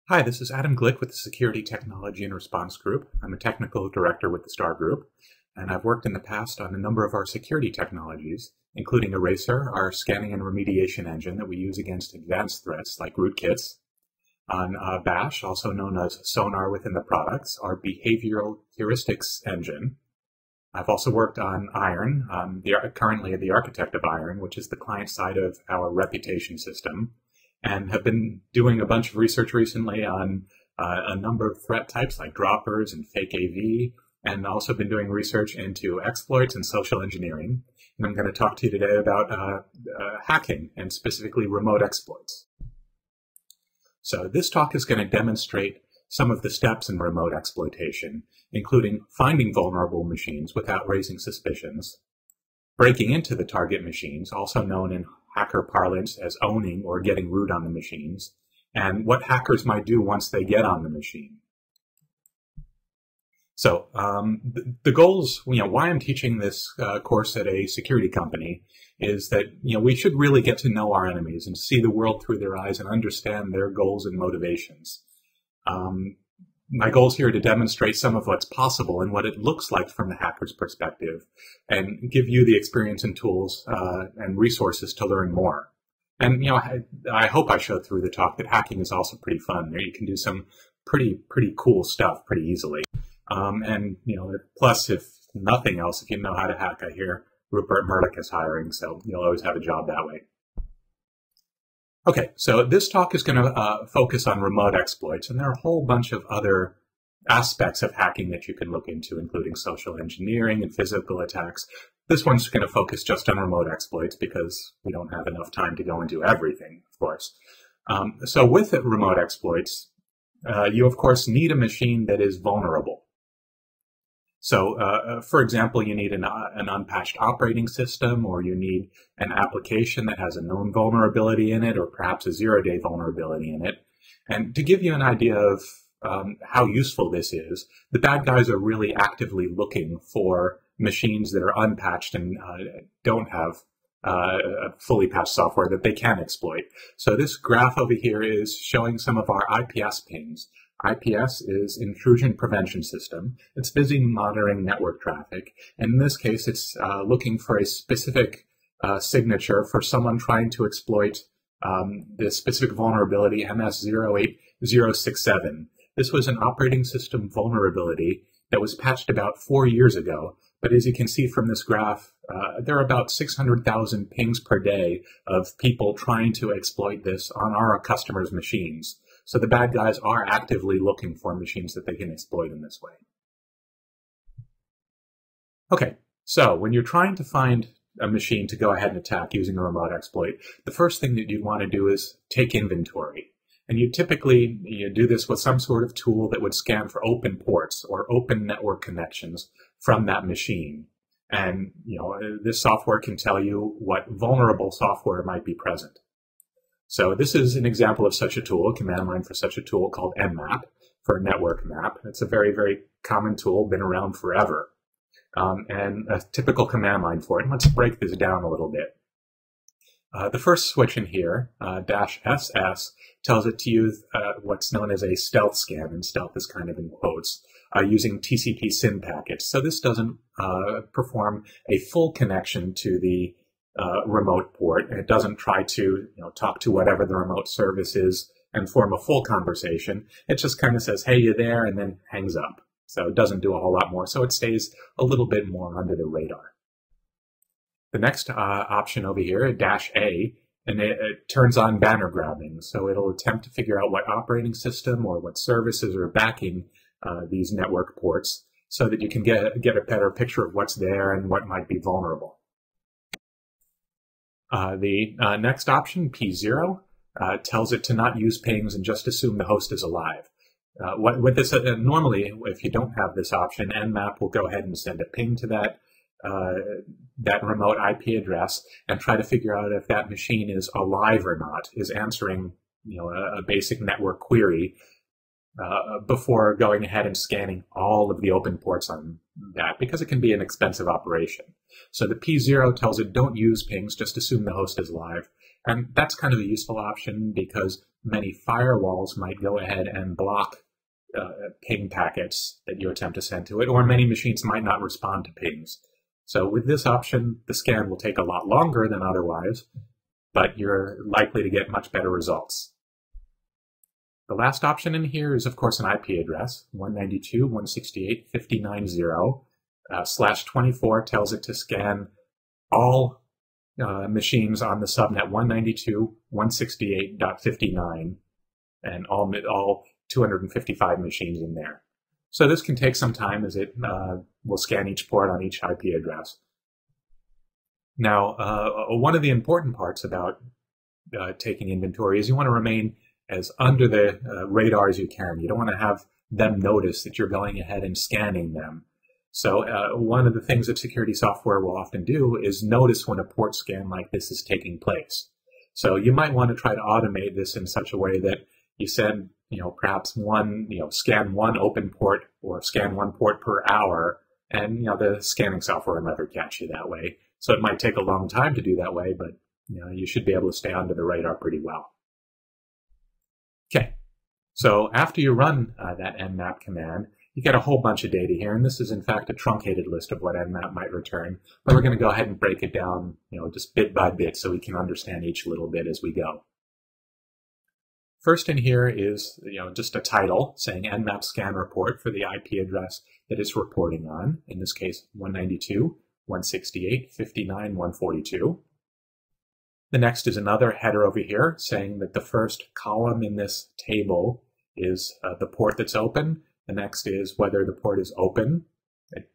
Hi, this is Adam Glick with the Security Technology and Response Group. I'm a technical director with the STAR Group, and I've worked in the past on a number of our security technologies, including Eraser, our scanning and remediation engine that we use against advanced threats like rootkits, on Bash, also known as Sonar within the products, our behavioral heuristics engine. I've also worked on Iron, currently the architect of Iron, which is the client side of our reputation system, and have been doing a bunch of research recently on a number of threat types like droppers and fake AV, and also been doing research into exploits and social engineering. And I'm going to talk to you today about hacking, and specifically remote exploits. So this talk is going to demonstrate some of the steps in remote exploitation, including finding vulnerable machines without raising suspicions, breaking into the target machines, also known in hacker parlance as owning or getting root on the machines, and what hackers might do once they get on the machine. So the goals, why I'm teaching this course at a security company is that, we should really get to know our enemies and see the world through their eyes and understand their goals and motivations. My goal is here to demonstrate some of what's possible and what it looks like from the hacker's perspective, and give you the experience and tools and resources to learn more. And I hope I showed through the talk that hacking is also pretty fun. There you can do some pretty cool stuff pretty easily. And plus, if nothing else, if you know how to hack, I hear Rupert Murdoch is hiring, so you'll always have a job that way. Okay, so this talk is going to focus on remote exploits, and there are a whole bunch of other aspects of hacking that you can look into, including social engineering and physical attacks. This one's going to focus just on remote exploits because we don't have enough time to go into everything, of course. So with remote exploits, you of course need a machine that is vulnerable. So, for example, you need an unpatched operating system, or you need an application that has a known vulnerability in it, or perhaps a zero-day vulnerability in it. And to give you an idea of how useful this is, the bad guys are really actively looking for machines that are unpatched and don't have fully patched software that they can exploit. So this graph over here is showing some of our IPS pings. IPS is Intrusion Prevention System. It's busy monitoring network traffic, and in this case, it's looking for a specific signature for someone trying to exploit this specific vulnerability, MS08067. This was an operating system vulnerability that was patched about 4 years ago, but as you can see from this graph, there are about 600,000 pings per day of people trying to exploit this on our customers' machines. So the bad guys are actively looking for machines that they can exploit in this way. Okay, so when you're trying to find a machine to go ahead and attack using a remote exploit, the first thing that you want to do is take inventory. And you typically do this with some sort of tool that would scan for open ports or open network connections from that machine. And this software can tell you what vulnerable software might be present. So this is an example of such a tool, a command line for such a tool called nmap, for a network map. It's a very common tool, been around forever, and a typical command line for it. And let's break this down a little bit. The first switch in here, -SS, tells it to use what's known as a stealth scan, and stealth is kind of in quotes, using TCP SYN packets. So this doesn't perform a full connection to the remote port, and it doesn't try to talk to whatever the remote service is and form a full conversation. It just kind of says, hey, you there, and then hangs up. So it doesn't do a whole lot more. So it stays a little bit more under the radar. The next option over here, -A, and it turns on banner grabbing. So it'll attempt to figure out what operating system or what services are backing these network ports so that you can get a better picture of what's there and what might be vulnerable. The next option, P0, tells it to not use pings and just assume the host is alive. With this, normally, if you don't have this option, nmap will go ahead and send a ping to that remote IP address and try to figure out if that machine is alive or not, is answering a basic network query before going ahead and scanning all of the open ports on that because it can be an expensive operation. So the P0 tells it don't use pings, just assume the host is live. And that's kind of a useful option because many firewalls might go ahead and block ping packets that you attempt to send to it, or many machines might not respond to pings. So with this option, the scan will take a lot longer than otherwise, but you're likely to get much better results. The last option in here is, of course, an IP address. 192.168.50.90/24 tells it to scan all machines on the subnet 192.168.59 and all 255 machines in there. So this can take some time as it will scan each port on each IP address. Now, one of the important parts about taking inventory is you want to remain as under the radar as you can. You don't want to have them notice that you're going ahead and scanning them. So one of the things that security software will often do is notice when a port scan like this is taking place. So you might want to try to automate this in such a way that you send, perhaps scan one open port or scan one port per hour, and, the scanning software will never catch you that way. So it might take a long time to do that way, but, you should be able to stay under the radar pretty well. Okay, so after you run that nmap command, you get a whole bunch of data here, and this is in fact a truncated list of what nmap might return, but we're going to go ahead and break it down, just bit by bit so we can understand each little bit as we go. First in here is, just a title saying nmap scan report for the IP address that it's reporting on, in this case 192.168.59.142. The next is another header over here saying that the first column in this table is the port that's open. The next is whether the port is open.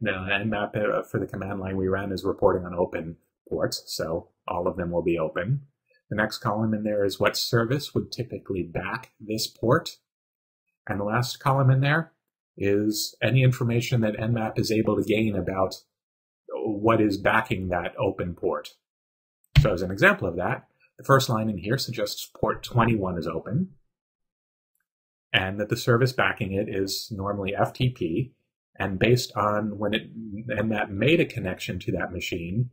Nmap for the command line we ran is reporting on open ports, so all of them will be open. The next column in there is what service would typically back this port. And the last column in there is any information that nmap is able to gain about what is backing that open port. So as an example of that, the first line in here suggests port 21 is open, and that the service backing it is normally FTP, and based on when nmap made a connection to that machine,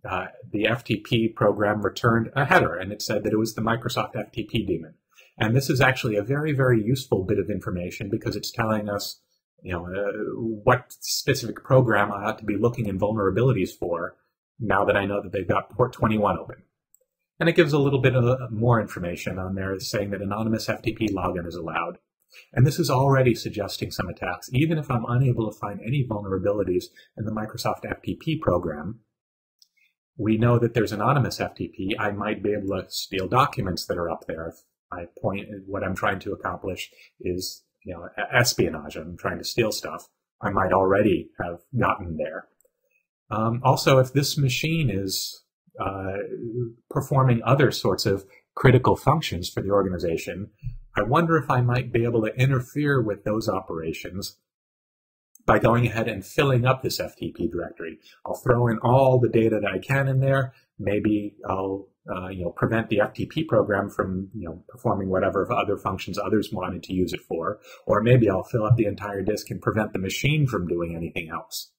the FTP program returned a header, and it said that it was the Microsoft FTP daemon. And this is actually a very, very useful bit of information because it's telling us, what specific program I ought to be looking in vulnerabilities for now that I know that they've got port 21 open. And it gives a little bit of more information on there saying that anonymous FTP login is allowed. And this is already suggesting some attacks. Even if I'm unable to find any vulnerabilities in the Microsoft FTP program, we know that there's anonymous FTP. I might be able to steal documents that are up there. If what I'm trying to accomplish is, espionage. I'm trying to steal stuff. I might already have gotten there. Also, if this machine is performing other sorts of critical functions for the organization, I wonder if I might be able to interfere with those operations by going ahead and filling up this FTP directory. I'll throw in all the data that I can in there. Maybe I'll prevent the FTP program from performing whatever other functions others wanted to use it for, or maybe I'll fill up the entire disk and prevent the machine from doing anything else.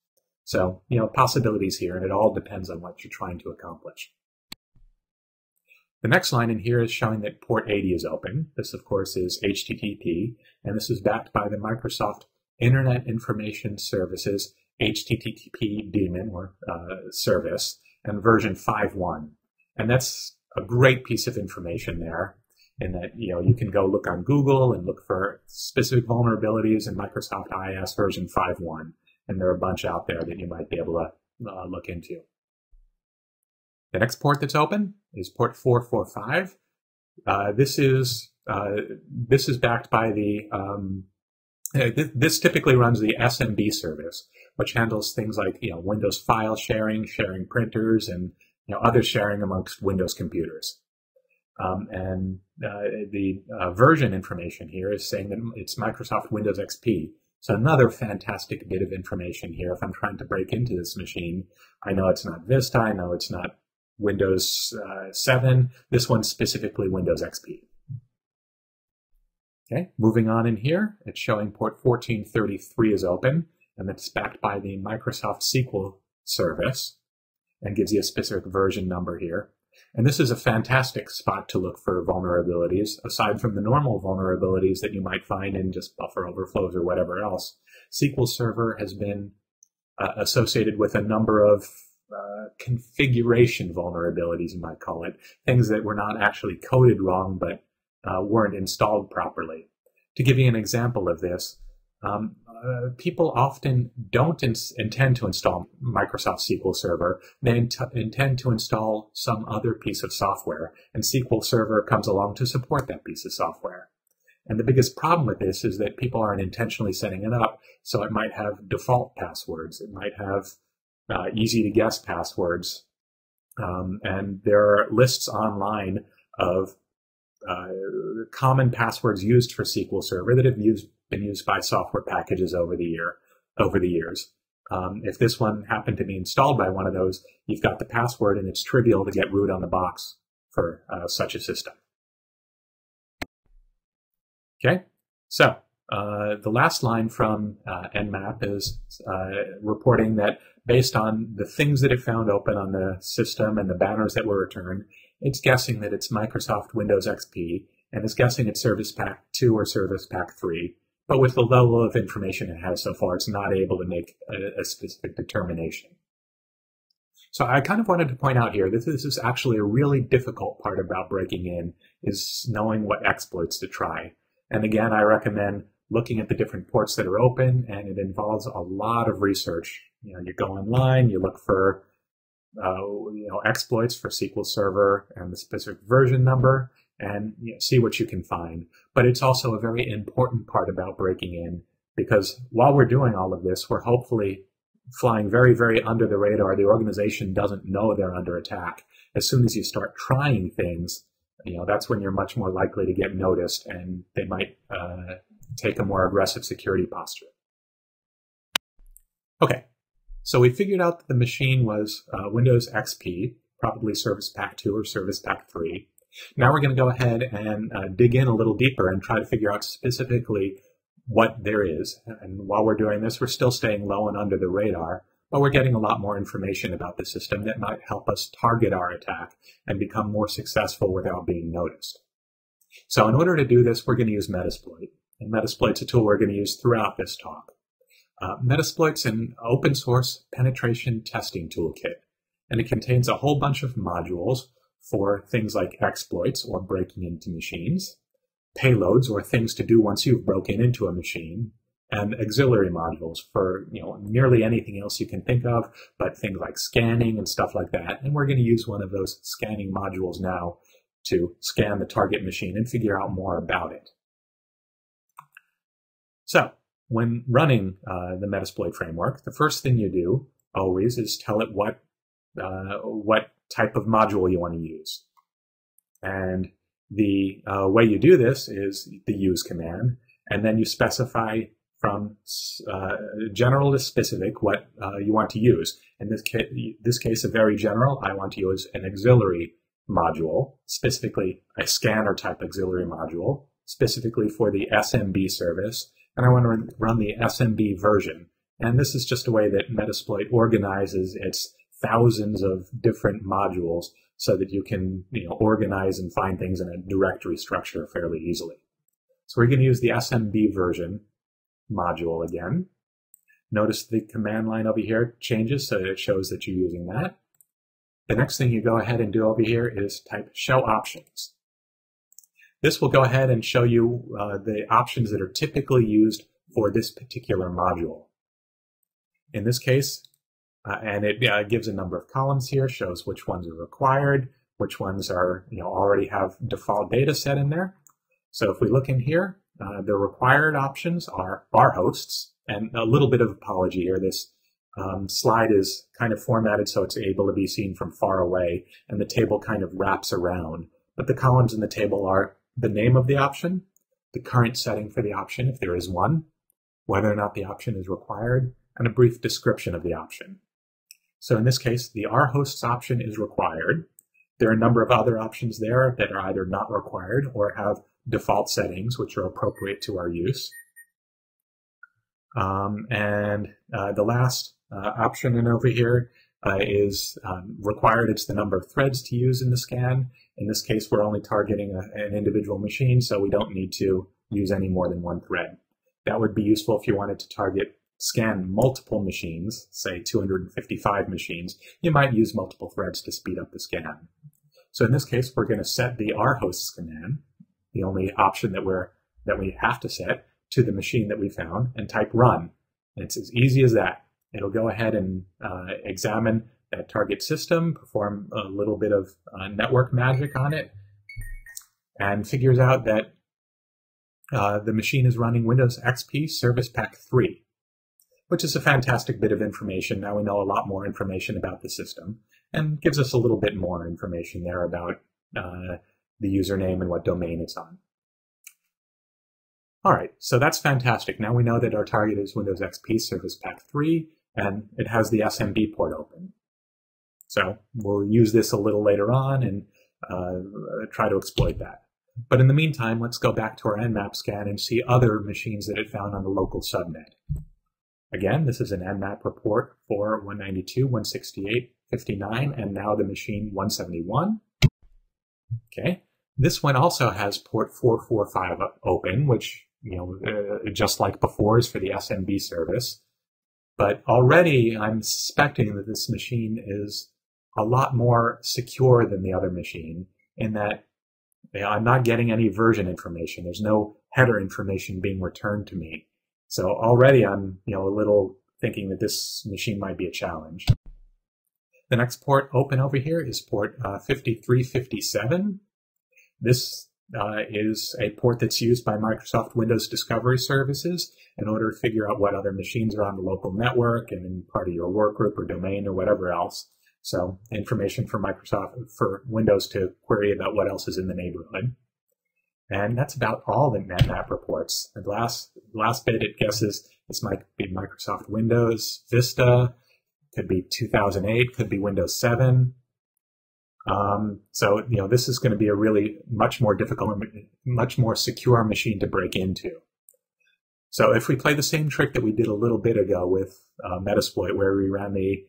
So, possibilities here, and it all depends on what you're trying to accomplish. The next line in here is showing that port 80 is open. This, of course, is HTTP, and this is backed by the Microsoft Internet Information Services HTTP daemon or service and version 5.1. And that's a great piece of information there in that, you can go look on Google and look for specific vulnerabilities in Microsoft IIS version 5.1. And there are a bunch out there that you might be able to look into. The next port that's open is port 445. This is backed by the this typically runs the SMB service, which handles things like Windows file sharing, sharing printers, and other sharing amongst Windows computers. And the version information here is saying that it's Microsoft Windows XP. So another fantastic bit of information here. If I'm trying to break into this machine, I know it's not Vista, I know it's not Windows 7. This one's specifically Windows XP. Okay, moving on in here, it's showing port 1433 is open, and that's backed by the Microsoft SQL service and gives you a specific version number here. And this is a fantastic spot to look for vulnerabilities. Aside from the normal vulnerabilities that you might find in just buffer overflows or whatever else, SQL Server has been associated with a number of configuration vulnerabilities, you might call it, things that were not actually coded wrong but weren't installed properly. To give you an example of this, people often don't intend to install Microsoft SQL Server. They intend to install some other piece of software, and SQL Server comes along to support that piece of software. And the biggest problem with this is that people aren't intentionally setting it up, so it might have default passwords. It might have easy-to-guess passwords. And there are lists online of common passwords used for SQL Server that have been used by software packages over the years. If this one happened to be installed by one of those, you've got the password, and it's trivial to get root on the box for such a system. Okay, so the last line from Nmap is reporting that based on the things that it found open on the system and the banners that were returned, it's guessing that it's Microsoft Windows XP, and it's guessing it's Service Pack 2 or Service Pack 3. But with the level of information it has so far, it's not able to make a specific determination. So I kind of wanted to point out here that this is actually a really difficult part about breaking in, is knowing what exploits to try. And again, I recommend looking at the different ports that are open, and it involves a lot of research. You go online, you look for exploits for SQL Server and the specific version number, and see what you can find. But it's also a very important part about breaking in, because while we're doing all of this, we're hopefully flying very, very under the radar. The organization doesn't know they're under attack. As soon as you start trying things, that's when you're much more likely to get noticed, and they might take a more aggressive security posture. Okay, so we figured out that the machine was Windows XP, probably Service Pack 2 or Service Pack 3. Now we're going to go ahead and dig in a little deeper and try to figure out specifically what there is. And while we're doing this, we're still staying low and under the radar, but we're getting a lot more information about the system that might help us target our attack and become more successful without being noticed. So in order to do this, we're going to use Metasploit. And Metasploit's a tool we're going to use throughout this talk. Metasploit's an open source penetration testing toolkit, and it contains a whole bunch of modules for things like exploits or breaking into machines, payloads or things to do once you've broken into a machine, and auxiliary modules for nearly anything else you can think of, but things like scanning and stuff like that. And we're going to use one of those scanning modules now to scan the target machine and figure out more about it. So when running the Metasploit framework, the first thing you do always is tell it what type of module you want to use. And the way you do this is the use command, and then you specify from general to specific what you want to use. In this case, a very general, I want to use an auxiliary module, specifically a scanner type auxiliary module, specifically for the SMB service, and I want to run the SMB version. And this is just a way that Metasploit organizes its thousands of different modules so that you can organize and find things in a directory structure fairly easily. So we're going to use the SMB version module again. Notice the command line over here changes, so it shows that you're using that. The next thing you go ahead and do over here is type show options. This will go ahead and show you the options that are typically used for this particular module. In this case, and it gives a number of columns here, shows which ones are required, which ones are already have default data set in there. So if we look in here, the required options are bar hosts, and a little bit of apology here. This slide is kind of formatted so it's able to be seen from far away, and the table kind of wraps around. But the columns in the table are the name of the option, the current setting for the option, if there is one, whether or not the option is required, and a brief description of the option. So in this case, the rhosts option is required. There are a number of other options there that are either not required or have default settings which are appropriate to our use. The last option in over here is required. It's the number of threads to use in the scan. In this case, we're only targeting an individual machine, so we don't need to use any more than one thread. That would be useful if you wanted to scan multiple machines, say 255 machines. You might use multiple threads to speed up the scan. So in this case, we're going to set the rhosts command, the only option that we have to set, to the machine that we found, and type run. And it's as easy as that. It'll go ahead and examine that target system, perform a little bit of network magic on it, and figures out that the machine is running Windows XP Service Pack 3, which is a fantastic bit of information. Now we know a lot more information about the system, and gives us a little bit more information there about the username and what domain it's on. All right, so that's fantastic. Now we know that our target is Windows XP Service Pack 3, and it has the SMB port open. So we'll use this a little later on and try to exploit that. But in the meantime, let's go back to our Nmap scan and see other machines that it found on the local subnet. Again, this is an Nmap report for 192.168.59, and now the machine 171. Okay, this one also has port 445 open, which, just like before, is for the SMB service. But already I'm suspecting that this machine is a lot more secure than the other machine, in that I'm not getting any version information. There's no header information being returned to me. So already I'm, a little thinking that this machine might be a challenge. The next port open over here is port 5357. This is a port that's used by Microsoft Windows Discovery Services in order to figure out what other machines are on the local network and in part of your workgroup or domain or whatever else. So information for Windows to query about what else is in the neighborhood. And that's about all that Nmap reports. The last bit it guesses, this might be Microsoft Windows, Vista, could be 2008, could be Windows 7. So, this is going to be a really much more difficult, much more secure machine to break into. So if we play the same trick that we did a little bit ago with Metasploit, where we ran the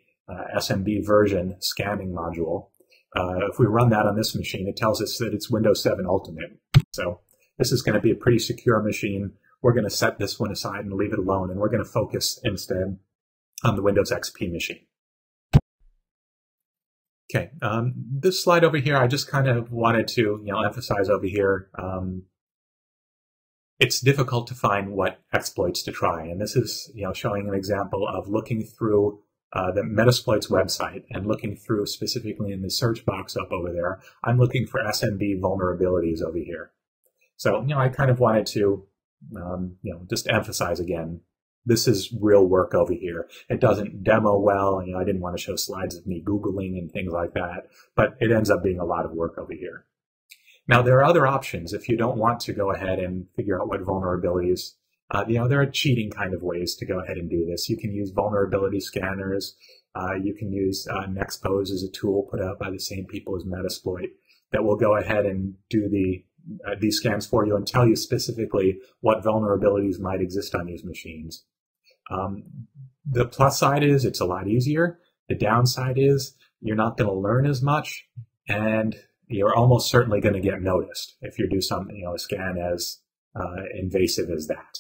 SMB version scanning module, if we run that on this machine, it tells us that it's Windows 7 Ultimate. So this is going to be a pretty secure machine. We're going to set this one aside and leave it alone, and we're going to focus instead on the Windows XP machine. Okay, this slide over here, I just kind of wanted to emphasize over here, it's difficult to find what exploits to try. And this is showing an example of looking through the Metasploit's website and looking through specifically in the search box up over there. I'm looking for SMB vulnerabilities over here. So, I kind of wanted to, just emphasize again, this is real work over here. It doesn't demo well. I didn't want to show slides of me Googling and things like that, but it ends up being a lot of work over here. Now, there are other options if you don't want to go ahead and figure out what vulnerabilities. There are cheating kind of ways to go ahead and do this. You can use vulnerability scanners. You can use Nexpose as a tool put out by the same people as Metasploit that will go ahead and do these scans for you and tell you specifically what vulnerabilities might exist on these machines. The plus side is it's a lot easier. The downside is you're not going to learn as much, and you're almost certainly going to get noticed if you do something, a scan as invasive as that.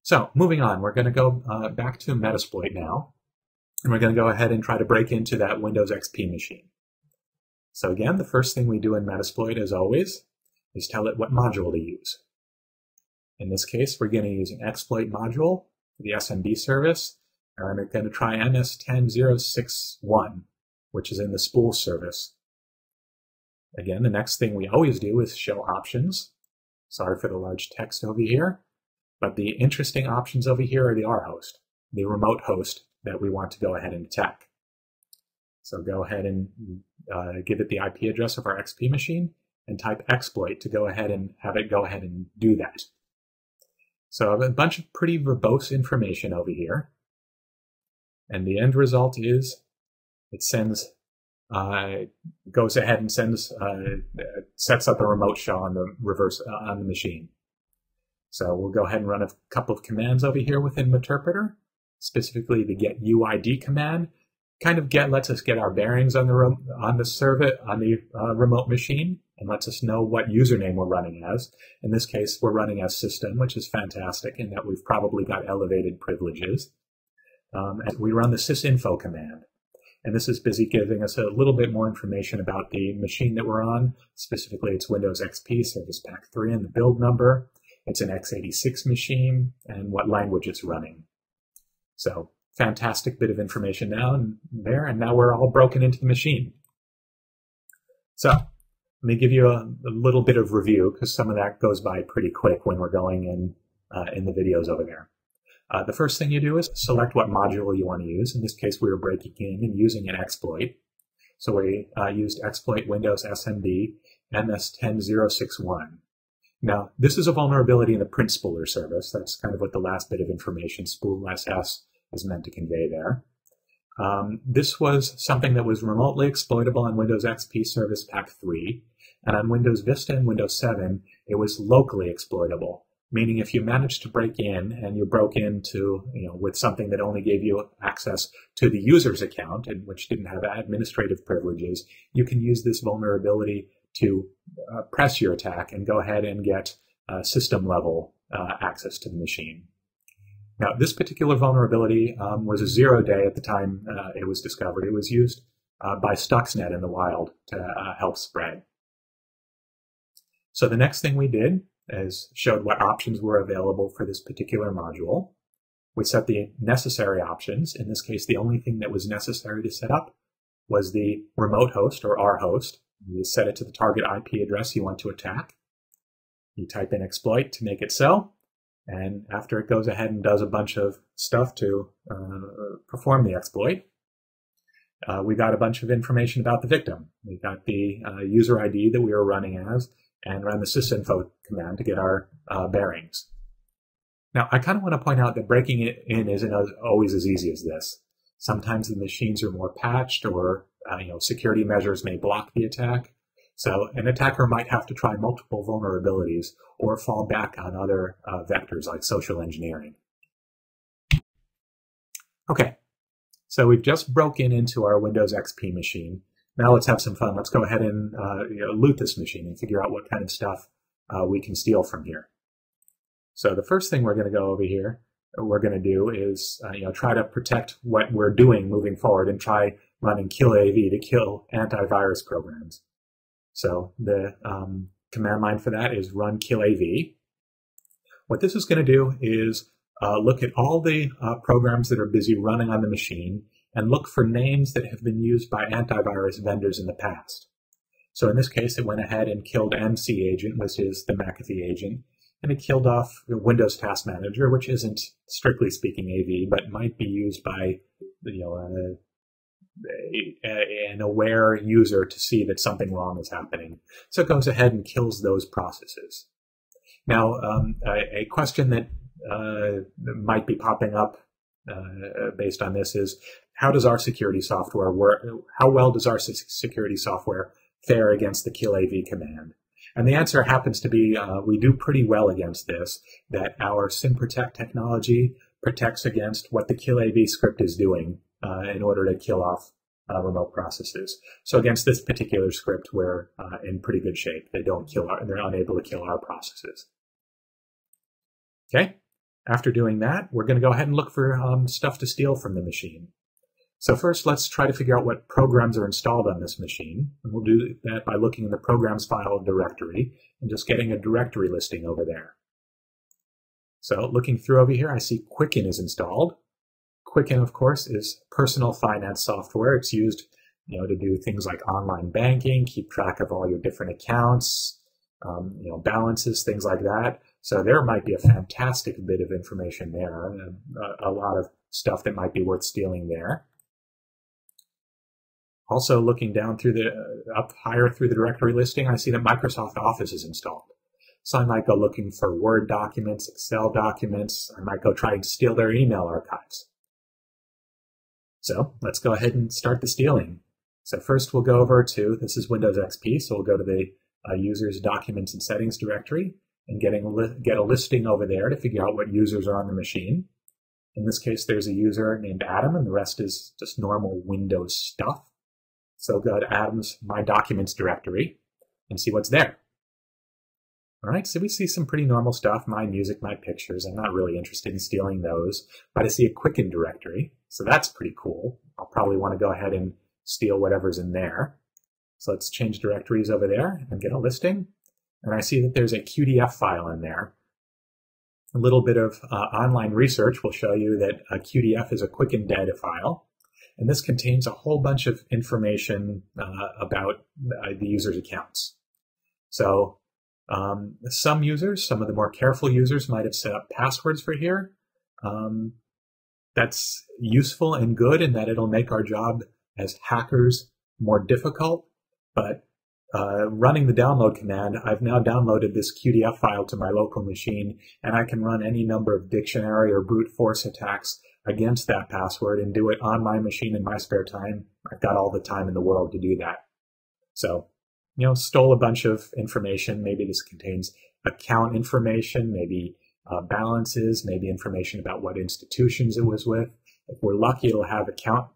So moving on, we're going to go back to Metasploit now, and we're going to go ahead and try to break into that Windows XP machine. So again, the first thing we do in Metasploit, as always, is tell it what module to use. In this case, we're going to use an exploit module for the SMB service, and we're going to try MS-10061, which is in the spool service. Again, the next thing we always do is show options. Sorry for the large text over here, but the interesting options over here are the rhost, the remote host that we want to go ahead and attack. So go ahead and give it the IP address of our XP machine and type exploit to go ahead and have it go ahead and do that. So I have a bunch of pretty verbose information over here. And the end result is it sends, goes ahead and sends, sets up a remote shell on the machine. So we'll go ahead and run a couple of commands over here within Meterpreter, specifically the get UID command. Kind of lets us get our bearings on the remote machine, and lets us know what username we're running as. In this case, we're running as system, which is fantastic in that we've probably got elevated privileges. And we run the sysinfo command. And this is busy giving us a little bit more information about the machine that we're on. Specifically, it's Windows XP Service Pack 3 and the build number. It's an x86 machine and what language it's running. So fantastic bit of information down there, and now we're all broken into the machine. So let me give you a little bit of review, because some of that goes by pretty quick when we're going in the videos over there. The first thing you do is select what module you want to use. In this case, we were breaking in and using an exploit. So we used exploit Windows SMB MS10061. Now, this is a vulnerability in the print spooler service. That's kind of what the last bit of information, spool SS, is meant to convey there. This was something that was remotely exploitable on Windows XP Service Pack 3, and on Windows Vista and Windows 7, it was locally exploitable. Meaning if you managed to break in and you broke into, with something that only gave you access to the user's account and which didn't have administrative privileges, you can use this vulnerability to press your attack and go ahead and get system level access to the machine. Now, this particular vulnerability was a 0-day at the time it was discovered. It was used by Stuxnet in the wild to help spread. So the next thing we did is showed what options were available for this particular module. We set the necessary options. In this case, the only thing that was necessary to set up was the remote host, or R host. You set it to the target IP address you want to attack. You type in exploit to make it so, and after it goes ahead and does a bunch of stuff to perform the exploit, we got a bunch of information about the victim. We got the user ID that we were running as, and run the sysinfo command to get our bearings. Now, I kind of want to point out that breaking it in isn't always as easy as this. Sometimes the machines are more patched, or security measures may block the attack. So an attacker might have to try multiple vulnerabilities or fall back on other vectors like social engineering. Okay, so we've just broken into our Windows XP machine. Now let's have some fun. Let's go ahead and loot this machine and figure out what kind of stuff we can steal from here. So the first thing we're going to go over here, we're going to do is try to protect what we're doing moving forward and try running QAV to kill antivirus programs. So the command line for that is run QAV. What this is going to do is look at all the programs that are busy running on the machine and look for names that have been used by antivirus vendors in the past. So in this case, it went ahead and killed MC Agent, which is the McAfee agent, and it killed off Windows Task Manager, which isn't strictly speaking AV, but might be used by an aware user to see that something wrong is happening. So it goes ahead and kills those processes. Now, a question that might be popping up based on this is, how does our security software work? How well does our security software fare against the QAV command? And the answer happens to be we do pretty well against this, that our SymProtect technology protects against what the QAV script is doing in order to kill off remote processes. So against this particular script, we're in pretty good shape. They're unable to kill our processes. Okay, after doing that, we're going to go ahead and look for stuff to steal from the machine. So first, let's try to figure out what programs are installed on this machine. And we'll do that by looking in the programs file directory and just getting a directory listing over there. So looking through over here, I see Quicken is installed. Quicken, of course, is personal finance software. It's used to do things like online banking, keep track of all your different accounts, balances, things like that. So there might be a fantastic bit of information there, and a lot of stuff that might be worth stealing there. Also, looking down through up higher through the directory listing, I see that Microsoft Office is installed. So I might go looking for Word documents, Excel documents. I might go try and steal their email archives. So let's go ahead and start the stealing. So first we'll go over to, this is Windows XP, so we'll go to the Users, Documents, and Settings directory. and get a listing over there to figure out what users are on the machine. In this case, there's a user named Adam, and the rest is just normal Windows stuff. So go to Adam's My Documents directory and see what's there. All right, so we see some pretty normal stuff, my music, my pictures. I'm not really interested in stealing those, but I see a Quicken directory, so that's pretty cool. I'll probably want to go ahead and steal whatever's in there. So let's change directories over there and get a listing. And I see that there's a Qtf file in there. A little bit of online research will show you that a Qtf is a Quicken data file. And this contains a whole bunch of information about the user's accounts. So some users, some of the more careful users, might have set up passwords for here. That's useful and good in that it'll make our job as hackers more difficult. But running the download command, I've now downloaded this Qtf file to my local machine, and I can run any number of dictionary or brute force attacks against that password and do it on my machine in my spare time. I've got all the time in the world to do that. So, stole a bunch of information. Maybe this contains account information, maybe balances, maybe information about what institutions it was with. If we're lucky, it'll have account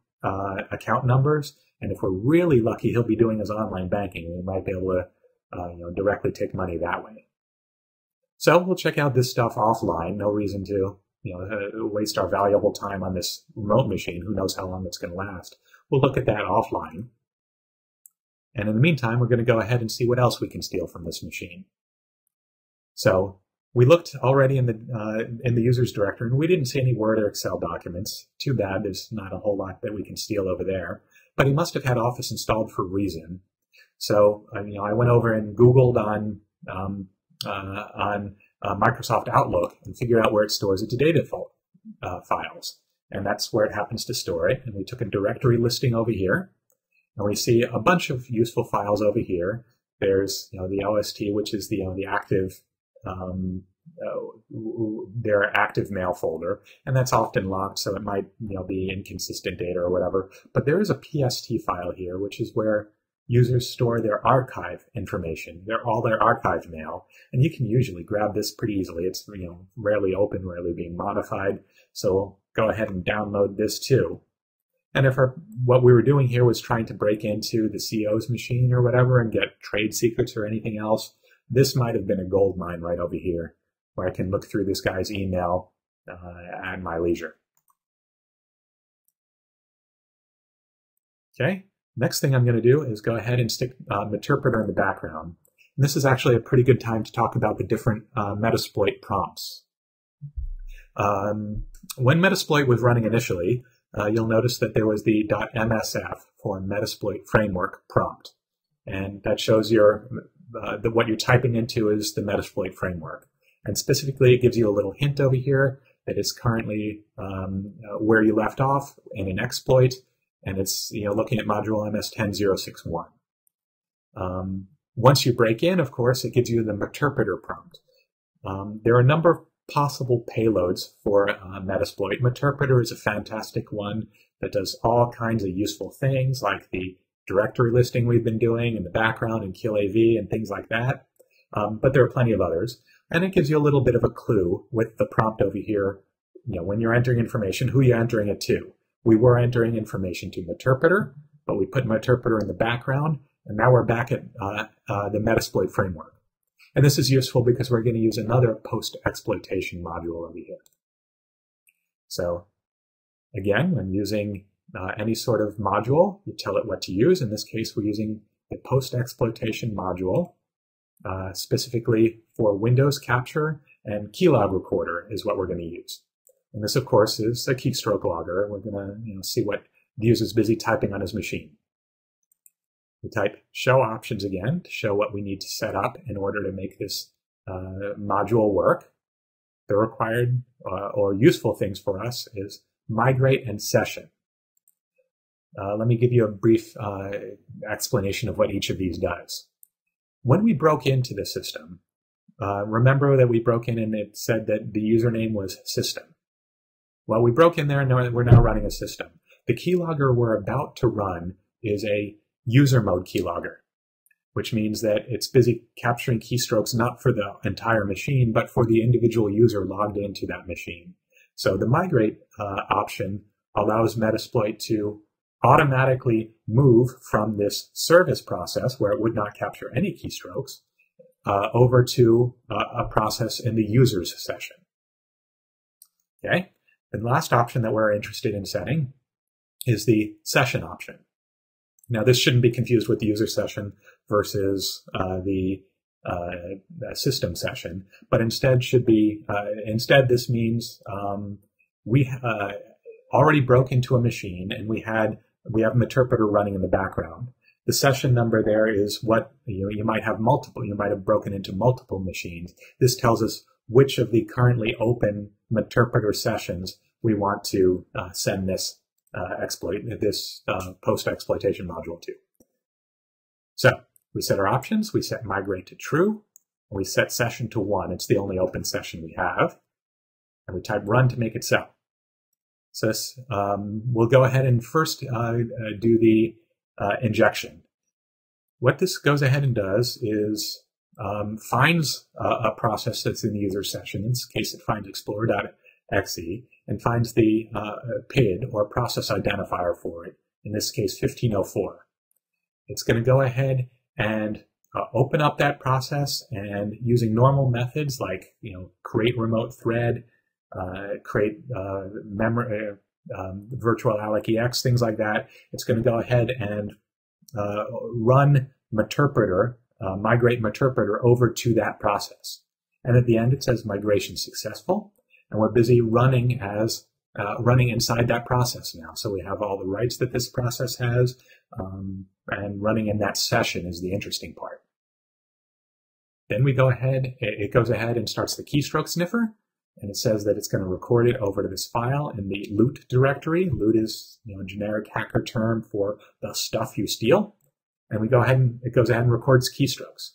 numbers. And if we're really lucky, he'll be doing his online banking. We might be able to directly take money that way. So we'll check out this stuff offline. No reason to waste our valuable time on this remote machine. Who knows how long it's going to last. We'll look at that offline. And in the meantime, we're going to go ahead and see what else we can steal from this machine. So we looked already in the users directory, and we didn't see any Word or Excel documents. Too bad. There's not a whole lot that we can steal over there. But he must have had Office installed for a reason. So I went over and Googled on Microsoft Outlook and figured out where it stores its data files, and that's where it happens to store it. And we took a directory listing over here, and we see a bunch of useful files over here. There's the OST, which is the active their active mail folder, and that's often locked, so it might be inconsistent data or whatever. But there is a PST file here, which is where users store their archive information, all their archived mail, and you can usually grab this pretty easily. It's rarely open, rarely being modified, so go ahead and download this too. And if what we were doing here was trying to break into the CEO's machine or whatever and get trade secrets or anything else, this might have been a gold mine right over here, where I can look through this guy's email at my leisure. Okay, next thing I'm going to do is go ahead and stick Meterpreter in the background. And this is actually a pretty good time to talk about the different Metasploit prompts. When Metasploit was running initially, you'll notice that there was the .msf for Metasploit Framework prompt. And that shows what you're typing into is the Metasploit framework. And specifically, it gives you a little hint over here that it's currently where you left off in an exploit, and it's looking at module MS10061. Once you break in, of course, it gives you the Meterpreter prompt. There are a number of possible payloads for Metasploit. Meterpreter is a fantastic one that does all kinds of useful things, like the directory listing we've been doing in the background and kill AV and things like that. But there are plenty of others. And it gives you a little bit of a clue with the prompt over here, when you're entering information, who you're entering it to. We were entering information to Meterpreter, but we put Meterpreter in the background, and now we're back at the Metasploit framework. And this is useful because we're going to use another post-exploitation module over here. So again, when using any sort of module, you tell it what to use. In this case, we're using the post-exploitation module, specifically for Windows capture, and keylog recorder is what we're going to use. And this, of course, is a keystroke logger. We're going to see what the user's busy typing on his machine. We type show options again to show what we need to set up in order to make this module work. The required or useful things for us is migrate and session. Let me give you a brief explanation of what each of these does. When we broke into the system, remember that we broke in and it said that the username was system. Well, we broke in there and we're now running a system. The keylogger we're about to run is a user mode keylogger. which means that it's busy capturing keystrokes not for the entire machine, but for the individual user logged into that machine. So the migrate option allows Metasploit to automatically move from this service process, where it would not capture any keystrokes, over to a process in the user's session. Okay, the last option that we're interested in setting is the session option. Now, this shouldn't be confused with the user session versus the system session, but instead should be, instead this means we already broke into a machine and we have an interpreter running in the background. The session number there is what, you might have multiple, you might have broken into multiple machines. This tells us which of the currently open interpreter sessions we want to send this post-exploitation module to. So we set our options, we set migrate to true, and we set session to 1. It's the only open session we have. And we type run to make it so. So this, we'll go ahead and first do the injection. What this goes ahead and does is finds a process that's in the user session. In this case, it finds explorer.exe and finds the PID, or process identifier, for it. In this case, 1504. It's going to go ahead and open up that process, and using normal methods like create remote thread, create memory, virtual alloc ex, things like that, it's going to go ahead and run Meterpreter, migrate Meterpreter over to that process. And at the end, it says migration successful, and we're busy running as running inside that process now. So we have all the rights that this process has, and running in that session is the interesting part. Then we go ahead, it goes ahead and starts the Keystroke Sniffer, and it says that it's going to record it over to this file in the loot directory. Loot is a generic hacker term for the stuff you steal. And we go ahead and it goes ahead and records keystrokes.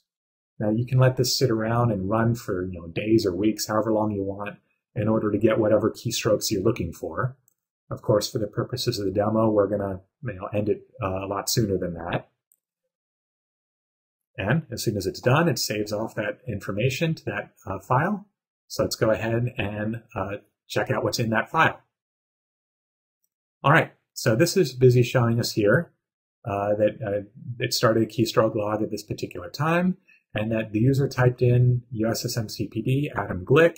Now you can let this sit around and run for days or weeks, however long you want, in order to get whatever keystrokes you're looking for. Of course, for the purposes of the demo, we're going to end it a lot sooner than that. And as soon as it's done, it saves off that information to that file. So let's go ahead and check out what's in that file. All right, so this is busy showing us here that it started a keystroke log at this particular time, and that the user typed in USSMCPD Adam Glick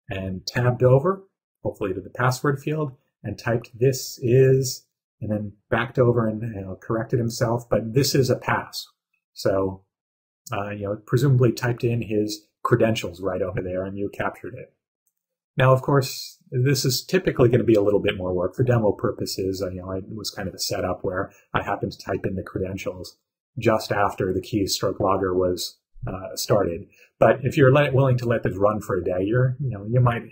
and tabbed over, hopefully to the password field, and typed this is, and then backed over and corrected himself, but this is a pass. So presumably typed in his credentials right over there, and you captured it. Now, of course, this is typically going to be a little bit more work for demo purposes. It was kind of a setup where I happened to type in the credentials just after the keystroke logger was started. But if you're willing to let this run for a day, you might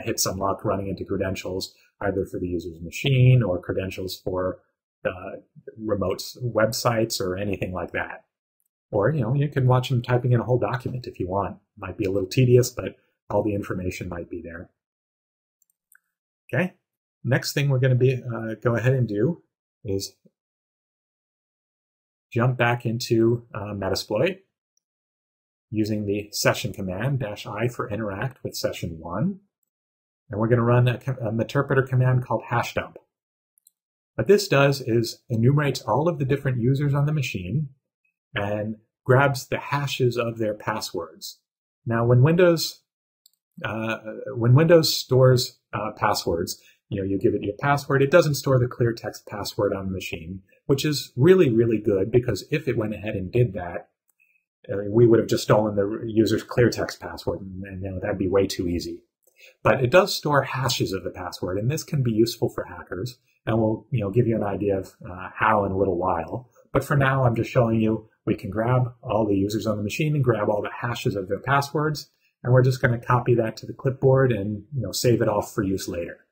hit some luck running into credentials either for the user's machine or credentials for remote websites or anything like that. Or, you can watch them typing in a whole document if you want. Might be a little tedious, but all the information might be there. Okay. Next thing we're going to go ahead and do is jump back into Metasploit using the session command, -I for interact with session 1. And we're going to run a Meterpreter command called hashdump. What this does is enumerates all of the different users on the machine and grabs the hashes of their passwords. Now, when Windows stores passwords, you give it your password, it doesn't store the clear text password on the machine, which is really, really good, because if it went ahead and did that, we would have just stolen the user's clear text password, and that'd be way too easy. But it does store hashes of the password, and this can be useful for hackers, and we'll give you an idea of how in a little while. But for now, I'm just showing you we can grab all the users on the machine and grab all the hashes of their passwords, and we're just going to copy that to the clipboard and save it off for use later.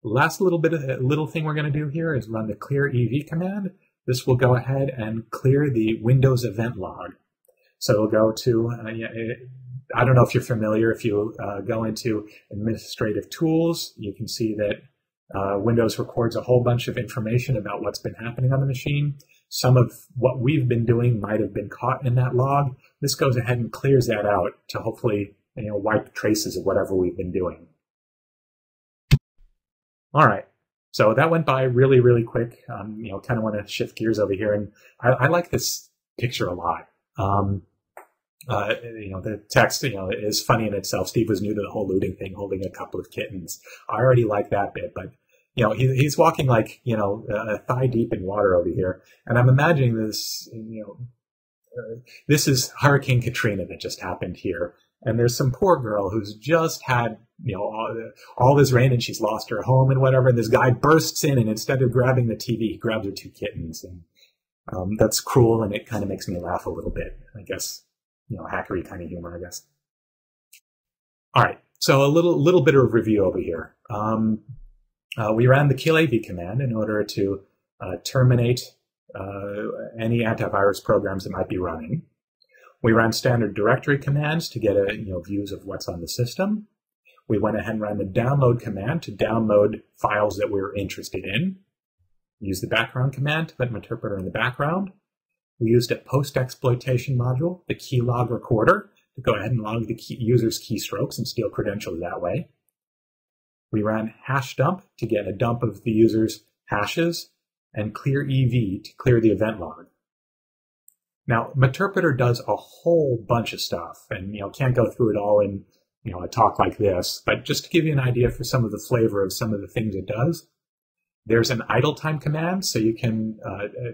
Last little thing we're going to do here is run the clear EV command. This will go ahead and clear the Windows event log. So we'll go to, I don't know if you're familiar, if you go into administrative tools, you can see that Windows records a whole bunch of information about what's been happening on the machine. some of what we've been doing might have been caught in that log. This goes ahead and clears that out to hopefully wipe traces of whatever we've been doing. All right, so that went by really, really quick. Kind of want to shift gears over here, and I like this picture a lot. The text, is funny in itself. Steve was new to the whole looting thing, holding a couple of kittens. I already like that bit, but he's walking like thigh deep in water over here, and I'm imagining this. This is Hurricane Katrina that just happened here, and there's some poor girl who's just had all this rain and she's lost her home and whatever. And this guy bursts in, and instead of grabbing the TV, he grabs her two kittens, and that's cruel, and it kind of makes me laugh a little bit. I guess hackery kind of humor, I guess. All right, so a little bit of review over here. We ran the kill AV command in order to terminate any antivirus programs that might be running. We ran standard directory commands to get views of what's on the system. We went ahead and ran the download command to download files that we were interested in. We used the background command to put Meterpreter in the background. We used a post-exploitation module, the keylog recorder, to go ahead and log the user's keystrokes and steal credentials that way. We ran hash dump to get a dump of the user's hashes, and clear EV to clear the event log. Now, Meterpreter does a whole bunch of stuff, and can't go through it all in a talk like this, but just to give you an idea for some of the flavor of some of the things it does, there's an idle time command, so you can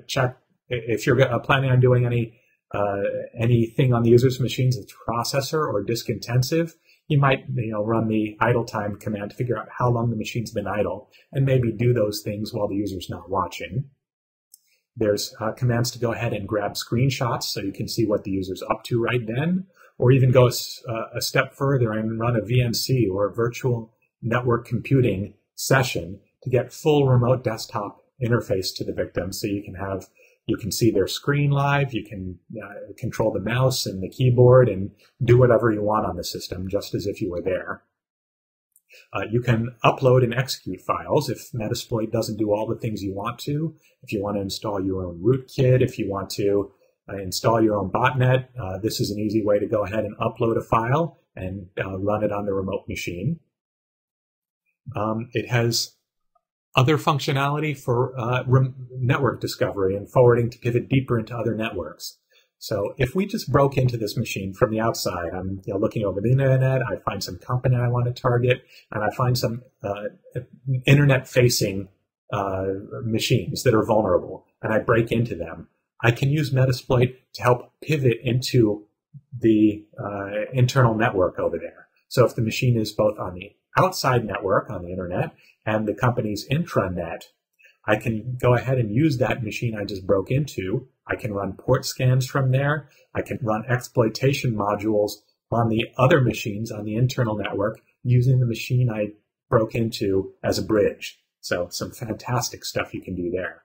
check if you're planning on doing anything on the user's machines that's processor or disk intensive. You might run the idle time command to figure out how long the machine's been idle and maybe do those things while the user's not watching. There's commands to go ahead and grab screenshots so you can see what the user's up to right then, or even go a step further and run a VNC or a virtual network computing session to get full remote desktop interface to the victim, so you can see their screen live, you can control the mouse and the keyboard and do whatever you want on the system, just as if you were there. You can upload and execute files if Metasploit doesn't do all the things you want to. If you want to install your own rootkit, if you want to install your own botnet, this is an easy way to go ahead and upload a file and run it on the remote machine. It has other functionality for network discovery and forwarding to pivot deeper into other networks. So if we just broke into this machine from the outside, I'm looking over the internet, I find some company I want to target, and I find some internet-facing machines that are vulnerable, and I break into them. I can use Metasploit to help pivot into the internal network over there. So if the machine is both on the outside network on the internet and the company's intranet, I can go ahead and use that machine I just broke into. I can run port scans from there. I can run exploitation modules on the other machines on the internal network using the machine I broke into as a bridge. So some fantastic stuff you can do there.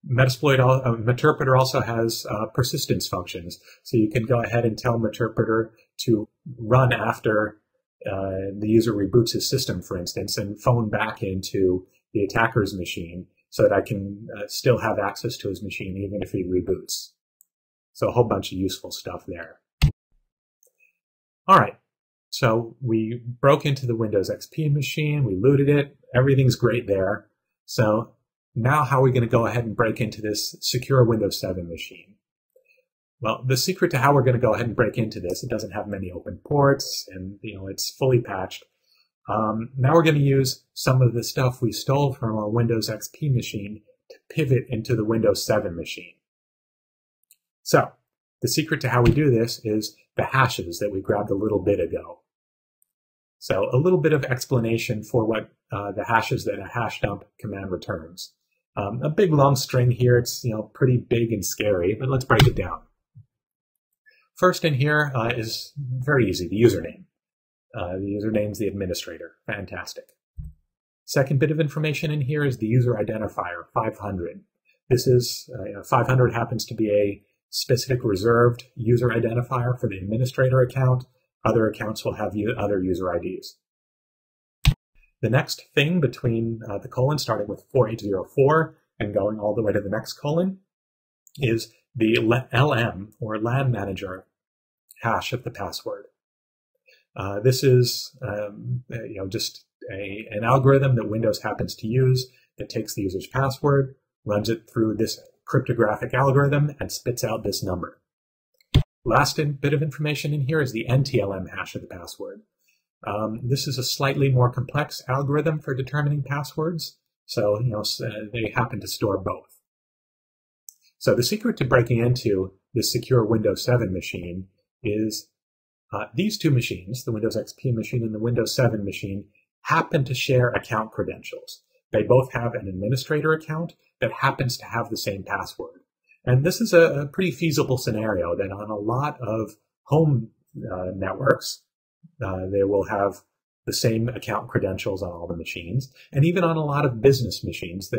Meterpreter also has persistence functions. So you can go ahead and tell Meterpreter to run after the user reboots his system, for instance, and phone back into the attacker's machine so that I can still have access to his machine even if he reboots. So a whole bunch of useful stuff there. All right, so we broke into the Windows XP machine, we looted it, everything's great there. So now how are we going to go ahead and break into this secure Windows 7 machine? Well, the secret to how we're going to go ahead and break into this, it doesn't have many open ports, and it's fully patched. Now we're going to use some of the stuff we stole from our Windows XP machine to pivot into the Windows 7 machine. So the secret to how we do this is the hashes that we grabbed a little bit ago. So a little bit of explanation for what the hashes that a hash dump command returns. A big long string here, it's pretty big and scary, but let's break it down. First in here is very easy, the username. The username's the administrator. Fantastic. Second bit of information in here is the user identifier, 500. This is, 500 happens to be a specific reserved user identifier for the administrator account. Other accounts will have other user IDs. The next thing between the colon starting with 4804 and going all the way to the next colon is the LM, or LAN manager, hash of the password. This is just an algorithm that Windows happens to use that takes the user's password, runs it through this cryptographic algorithm, and spits out this number. Last bit of information in here is the NTLM hash of the password. This is a slightly more complex algorithm for determining passwords, so they happen to store both. So the secret to breaking into this secure Windows 7 machine is these two machines, the Windows XP machine and the Windows 7 machine, happen to share account credentials. They both have an administrator account that happens to have the same password. And this is a pretty feasible scenario that on a lot of home networks, they will have the same account credentials on all the machines. And even on a lot of business machines,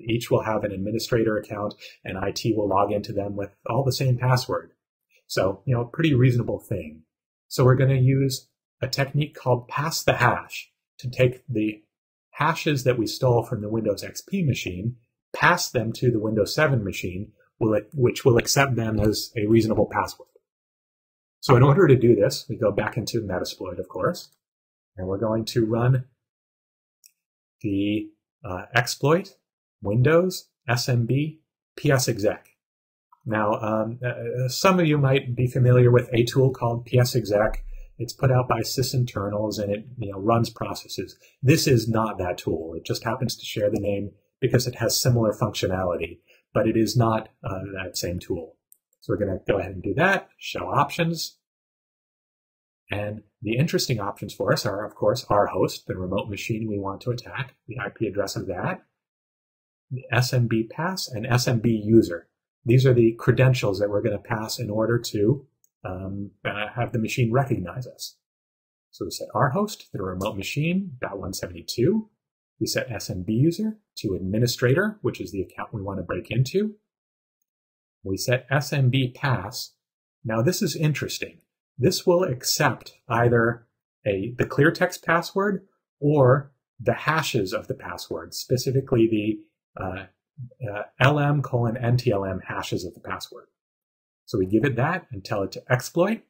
each will have an administrator account, and IT will log into them with all the same password. So, a pretty reasonable thing. So we're going to use a technique called pass the hash to take the hashes that we stole from the Windows XP machine, pass them to the Windows 7 machine, which will accept them as a reasonable password. So in order to do this, we go back into Metasploit, of course, and we're going to run the exploit windows smb psexec. Now, some of you might be familiar with a tool called psexec. It's put out by sysinternals, and it runs processes. This is not that tool. It just happens to share the name because it has similar functionality, but it is not that same tool. So we're going to go ahead and do that, show options. And the interesting options for us are, of course, our host, the remote machine we want to attack, the IP address of that, the SMB pass, and SMB user. These are the credentials that we're going to pass in order to have the machine recognize us. So we set our host, the remote machine, .172. We set SMB user to administrator, which is the account we want to break into. We set SMB pass. Now this is interesting. This will accept either the clear text password or the hashes of the password, specifically the LM:NTLM hashes of the password. So we give it that and tell it to exploit.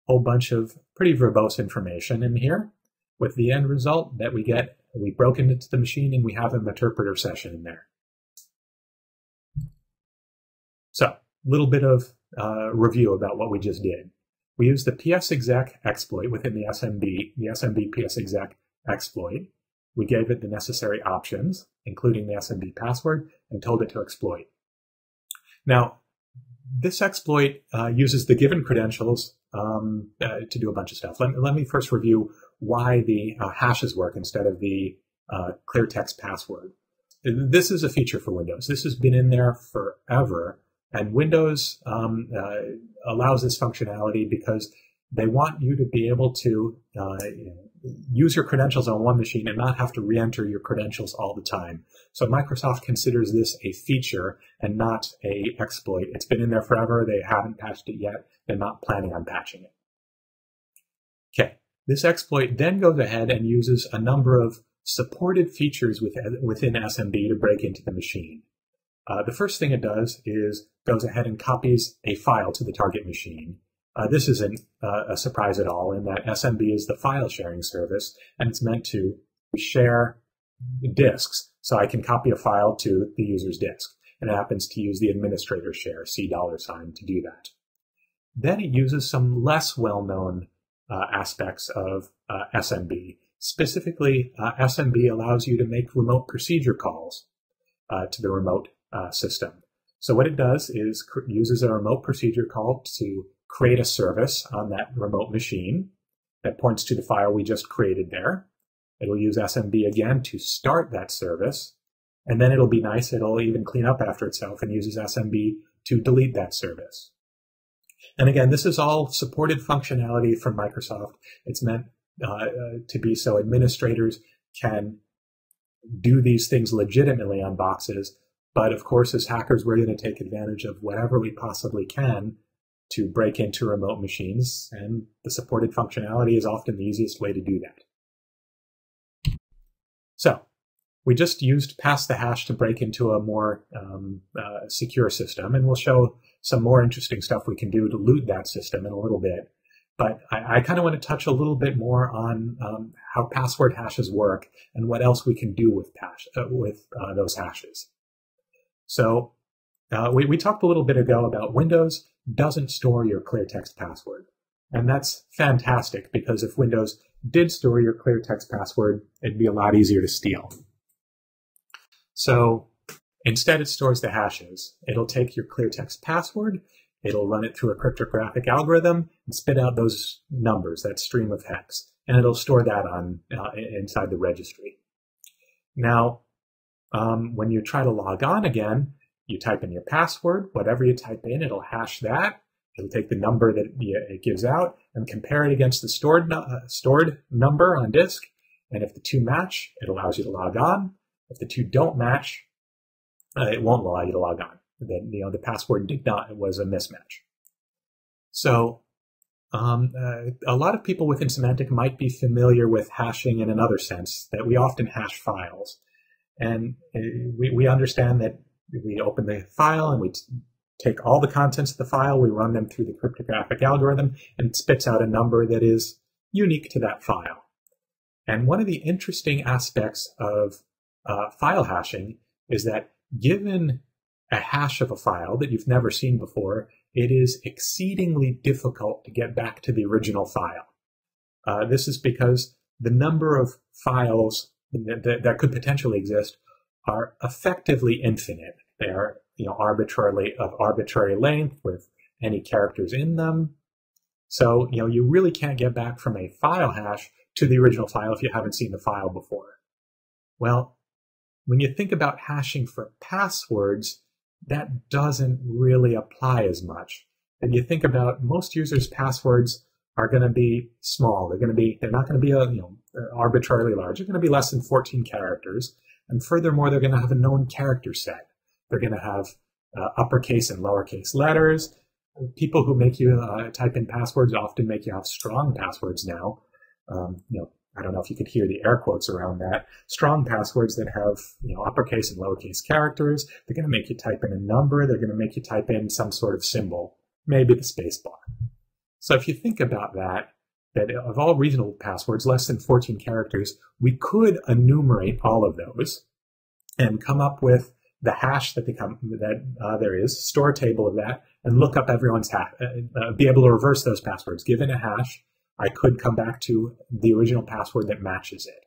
A whole bunch of pretty verbose information in here, with the end result that we broke into the machine and we have an interpreter session in there. So a little bit of review about what we just did. We used the psexec exploit within the SMB psexec exploit. We gave it the necessary options, including the SMB password, and told it to exploit. Now, this exploit uses the given credentials to do a bunch of stuff. Let me first review why the hashes work instead of the clear text password. This is a feature for Windows. This has been in there forever, and Windows allows this functionality because they want you to be able to use your credentials on one machine and not have to re-enter your credentials all the time. So Microsoft considers this a feature and not an exploit. It's been in there forever. They haven't patched it yet. They're not planning on patching it. Okay, this exploit then goes ahead and uses a number of supported features within SMB to break into the machine. The first thing it does is goes ahead and copies a file to the target machine. This isn't a surprise at all, in that SMB is the file sharing service, and it's meant to share disks. So I can copy a file to the user's disk, and it happens to use the administrator share, $, to do that. Then it uses some less well-known aspects of SMB. Specifically, SMB allows you to make remote procedure calls to the remote system. So what it does is uses a remote procedure call to create a service on that remote machine that points to the file we just created there. It'll use SMB again to start that service, and then it'll be nice, it'll even clean up after itself and uses SMB to delete that service. And again, this is all supported functionality from Microsoft. It's meant to be so administrators can do these things legitimately on boxes, but of course as hackers we're going to take advantage of whatever we possibly can to break into remote machines, and the supported functionality is often the easiest way to do that. So, we just used pass the hash to break into a more secure system, and we'll show some more interesting stuff we can do to loot that system in a little bit. But I kind of want to touch a little bit more on how password hashes work and what else we can do with those hashes. So we talked a little bit ago about Windows doesn't store your clear text password. And that's fantastic, because if Windows did store your clear text password, it'd be a lot easier to steal. So instead, it stores the hashes. It'll take your clear text password, it'll run it through a cryptographic algorithm and spit out those numbers, that stream of hex, and it'll store that on inside the registry. Now, when you try to log on again, you type in your password. Whatever you type in, it'll hash that. It'll take the number that it gives out and compare it against the stored number on disk. And if the two match, it allows you to log on. If the two don't match, it won't allow you to log on. Then, the password was a mismatch. So a lot of people within Symantec might be familiar with hashing in another sense, that we often hash files. And we understand that we open the file and we take all the contents of the file, we run them through the cryptographic algorithm, and it spits out a number that is unique to that file. And one of the interesting aspects of file hashing is that given a hash of a file that you've never seen before, it is exceedingly difficult to get back to the original file. This is because the number of files that could potentially exist are effectively infinite. They are arbitrary length with any characters in them. So you really can't get back from a file hash to the original file if you haven't seen the file before. Well, when you think about hashing for passwords, that doesn't really apply as much. And you think about most users' passwords are going to be small. They're not going to be arbitrarily large. They're going to be less than 14 characters. And furthermore, they're going to have a known character set. They're going to have uppercase and lowercase letters. People who make you type in passwords often make you have strong passwords now. I don't know if you could hear the air quotes around that. Strong passwords that have uppercase and lowercase characters. They're going to make you type in a number. They're going to make you type in some sort of symbol, maybe the space bar. So if you think about that of all reasonable passwords, less than 14 characters, we could enumerate all of those and come up with the hash that there is, store a table of that, and look up everyone's hash, be able to reverse those passwords. Given a hash, I could come back to the original password that matches it.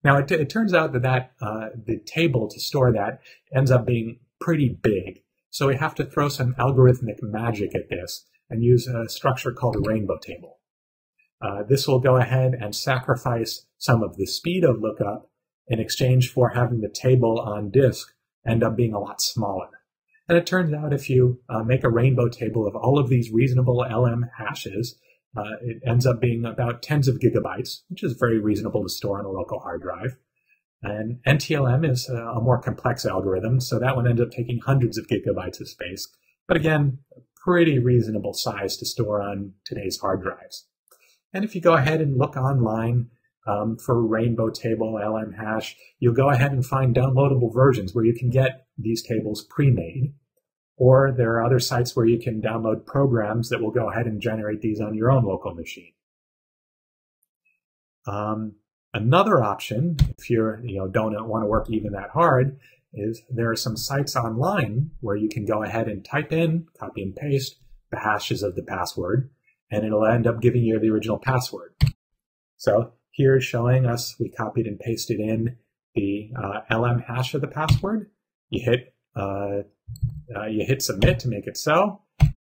Now, it turns out that the table to store that ends up being pretty big. So we have to throw some algorithmic magic at this and use a structure called a rainbow table. This will go ahead and sacrifice some of the speed of lookup in exchange for having the table on disk end up being a lot smaller. And it turns out if you make a rainbow table of all of these reasonable LM hashes, it ends up being about tens of gigabytes, which is very reasonable to store on a local hard drive. And NTLM is a more complex algorithm, so that one ends up taking hundreds of gigabytes of space. But again, pretty reasonable size to store on today's hard drives. And if you go ahead and look online for rainbow table LM hash, you'll go ahead and find downloadable versions where you can get these tables pre-made. Or there are other sites where you can download programs that will go ahead and generate these on your own local machine. Another option, if you don't want to work even that hard, is there are some sites online where you can go ahead and type in, copy and paste the hashes of the password, and it'll end up giving you the original password. So here is showing us we copied and pasted in the LM hash of the password. You hit submit to make it so,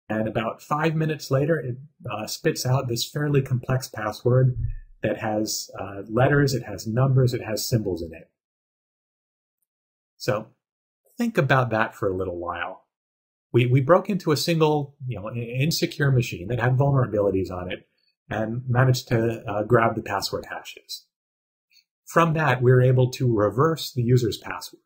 and about 5 minutes later, it spits out this fairly complex password that has letters, it has numbers, it has symbols in it. So think about that for a little while. We broke into a single, insecure machine that had vulnerabilities on it and managed to grab the password hashes. From that, we were able to reverse the user's password.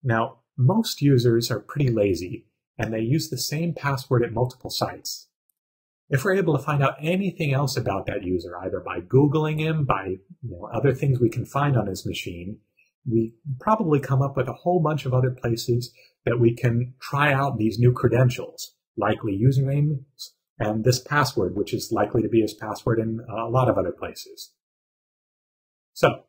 Now, most users are pretty lazy, and they use the same password at multiple sites. If we're able to find out anything else about that user, either by Googling him, by other things we can find on his machine, we probably come up with a whole bunch of other places that we can try out these new credentials, likely usernames, and this password, which is likely to be his password in a lot of other places. So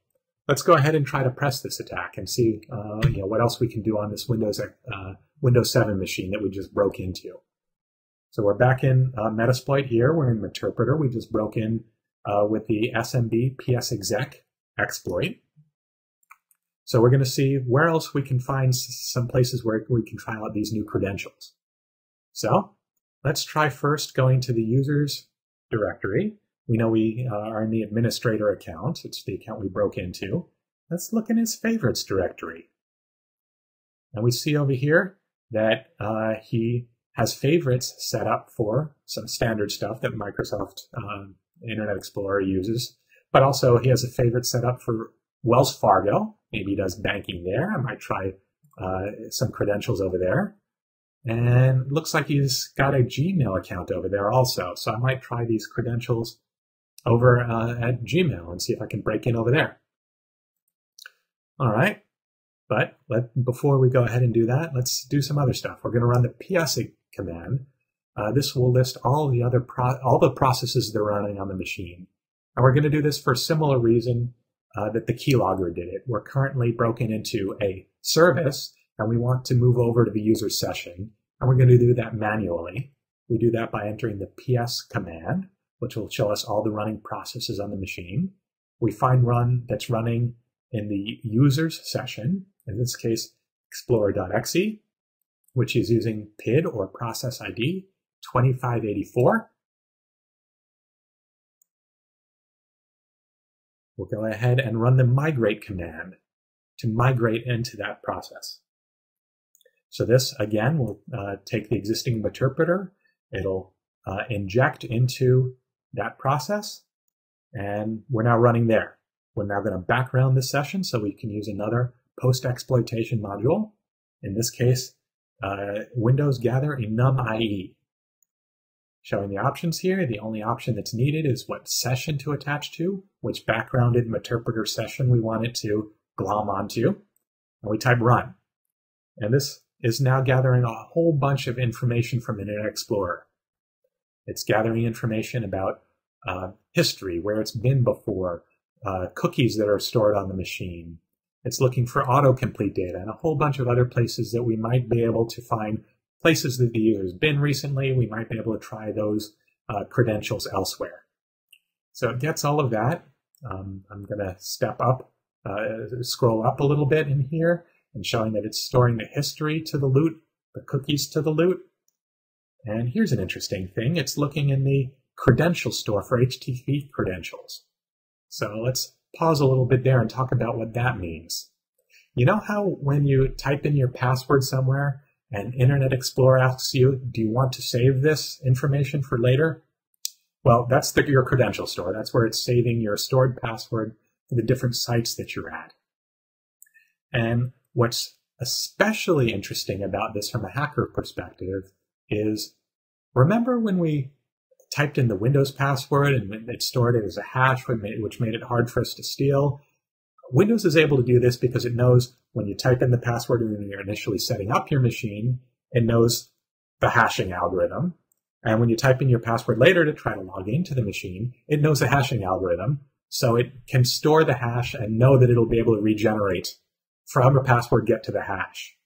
let's go ahead and try to press this attack and see what else we can do on this Windows 7 machine that we just broke into. So we're back in Metasploit here. We're in Interpreter. We just broke in with the SMB psexec exploit. So we're going to see where else we can find some places where we can try out these new credentials. So let's try first going to the users directory. We know we are in the administrator account. It's the account we broke into. Let's look in his favorites directory. And we see over here that he has favorites set up for some standard stuff that Microsoft Internet Explorer uses, but also he has a favorite set up for Wells Fargo. Maybe he does banking there. I might try some credentials over there. And it looks like he's got a Gmail account over there also. So I might try these credentials over at Gmail and see if I can break in over there. All right. But before we go ahead and do that, let's do some other stuff. We're going to run the ps command. This will list all the processes that are running on the machine. And we're going to do this for a similar reason that the keylogger did it. We're currently broken into a service, and we want to move over to the user session. And we're going to do that manually. We do that by entering the ps command, which will show us all the running processes on the machine. We find run that's running in the users session, in this case, explorer.exe, which is using PID or process ID 2584. We'll go ahead and run the migrate command to migrate into that process. So this, again, will take the existing interpreter. It'll inject into that process, and we're now running there. We're now going to background this session so we can use another post-exploitation module. In this case, Windows Gather enum IE. Showing the options here, the only option that's needed is what session to attach to, which backgrounded interpreter session we want it to glom onto. And we type run. And this is now gathering a whole bunch of information from Internet Explorer. It's gathering information about history, where it's been before, cookies that are stored on the machine. It's looking for autocomplete data and a whole bunch of other places that we might be able to find places that the user has been recently. We might be able to try those credentials elsewhere. So it gets all of that. I'm going to step up, scroll up a little bit in here and showing that it's storing the history to the loot, the cookies to the loot. And here's an interesting thing. It's looking in the credential store for HTTP credentials. So let's pause a little bit there and talk about what that means. You know how when you type in your password somewhere and Internet Explorer asks you, do you want to save this information for later? Well, that's your credential store. That's where it's saving your stored password for the different sites that you're at. And what's especially interesting about this from a hacker perspective is, remember when we typed in the Windows password and it stored it as a hash, which made it hard for us to steal? Windows is able to do this because it knows when you type in the password when you're initially setting up your machine, it knows the hashing algorithm. And when you type in your password later to try to log into the machine, it knows the hashing algorithm. So it can store the hash and know that it'll be able to regenerate from a password get to the hash.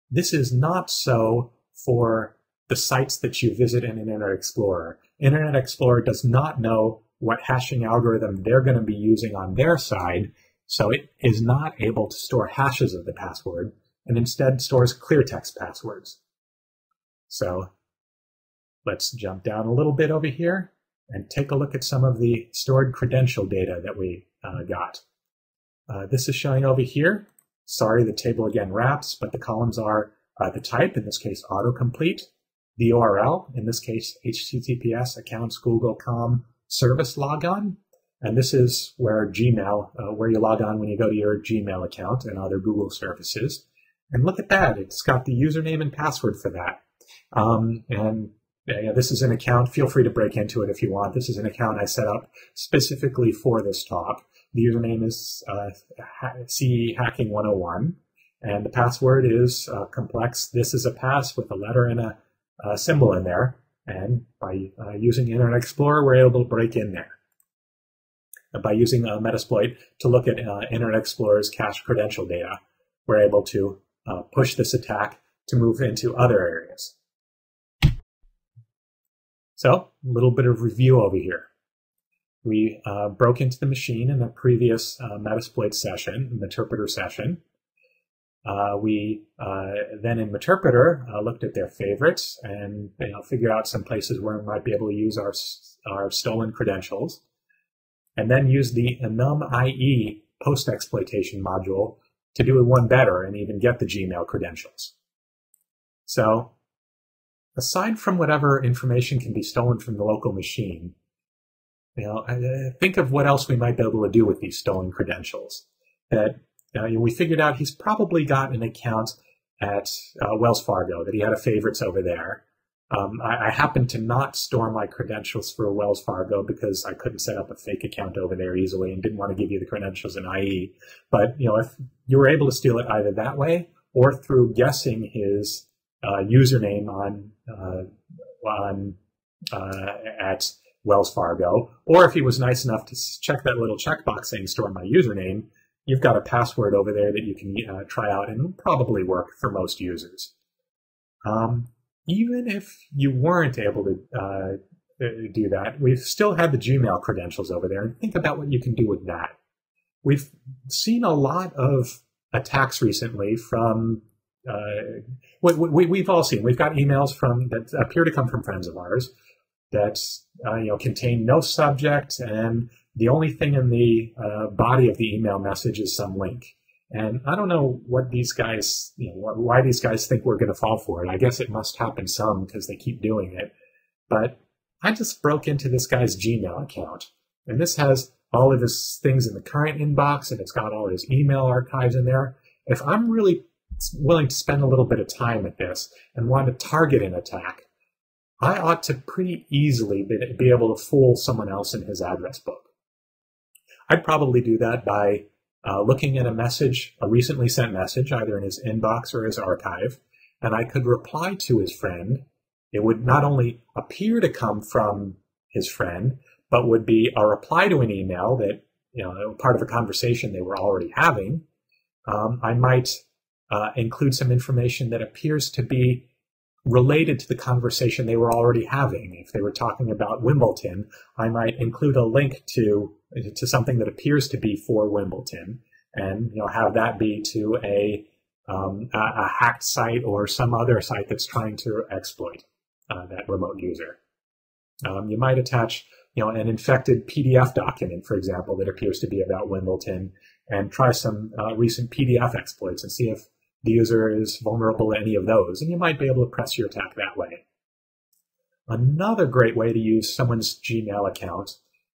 This is not so for the sites that you visit in Internet Explorer. Internet Explorer does not know what hashing algorithm they're going to be using on their side, so it is not able to store hashes of the password, and instead stores clear text passwords. So let's jump down a little bit over here and take a look at some of the stored credential data that we got. This is showing over here. Sorry, the table again wraps, but the columns are the type, in this case autocomplete, the URL, in this case HTTPS accounts Google.com service logon, and this is where Gmail, where you log on when you go to your Gmail account and other Google services. And look at that, it's got the username and password for that. This is an account, feel free to break into it if you want. This is an account I set up specifically for this talk. The username is CE Hacking 101, and the password is complex. This is a pass with a letter and a symbol in there, and by using Internet Explorer, we're able to break in there. By using Metasploit to look at Internet Explorer's cache credential data, we're able to push this attack to move into other areas. So, a little bit of review over here. We broke into the machine in a previous Metasploit session, Meterpreter session. We then in Meterpreter looked at their favorites and figured out some places where we might be able to use our stolen credentials, and then used the enum.ie post-exploitation module to do one better and even get the Gmail credentials. So, aside from whatever information can be stolen from the local machine, think of what else we might be able to do with these stolen credentials. That we figured out he's probably got an account at Wells Fargo, that he had a favorites over there. I happened to not store my credentials for Wells Fargo because I couldn't set up a fake account over there easily and didn't want to give you the credentials in IE. But if you were able to steal it either that way or through guessing his username at Wells Fargo, or if he was nice enough to check that little checkbox saying store my username, you've got a password over there that you can try out and probably work for most users. Even if you weren't able to do that, we've still had the Gmail credentials over there, and think about what you can do with that. We've seen a lot of attacks recently from we've all seen. We've got emails that appear to come from friends of ours that contain no subject, and the only thing in the body of the email message is some link. And I don't know what these guys, why these guys think we're going to fall for it. I guess it must happen some because they keep doing it. But I just broke into this guy's Gmail account, and this has all of his things in the current inbox, and it's got all his email archives in there. If I'm really willing to spend a little bit of time at this and want to target an attack, I ought to pretty easily be able to fool someone else in his address book. I'd probably do that by looking at a recently sent message, either in his inbox or his archive, and I could reply to his friend. It would not only appear to come from his friend, but would be a reply to an email that, part of a conversation they were already having. I might include some information that appears to be related to the conversation they were already having. If they were talking about Wimbledon, I might include a link to something that appears to be for Wimbledon, and have that be to a hacked site or some other site that's trying to exploit that remote user. You might attach an infected PDF document, for example, that appears to be about Wimbledon, and try some recent PDF exploits and see if the user is vulnerable to any of those, and you might be able to press your attack that way. Another great way to use someone's Gmail account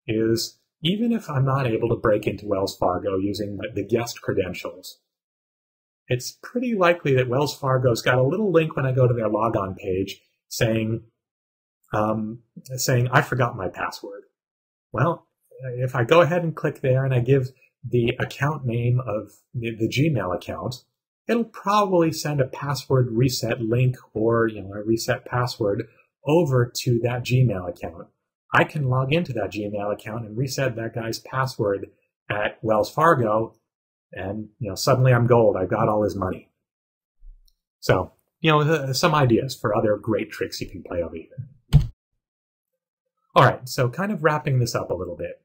is, even if I'm not able to break into Wells Fargo using the guest credentials, it's pretty likely that Wells Fargo's got a little link when I go to their logon page saying I forgot my password. Well, if I go ahead and click there and I give the account name of the Gmail account, it'll probably send a password reset link or a reset password over to that Gmail account. I can log into that Gmail account and reset that guy's password at Wells Fargo, and suddenly I'm gold. I've got all his money. So some ideas for other great tricks you can play over here. All right, so kind of wrapping this up a little bit,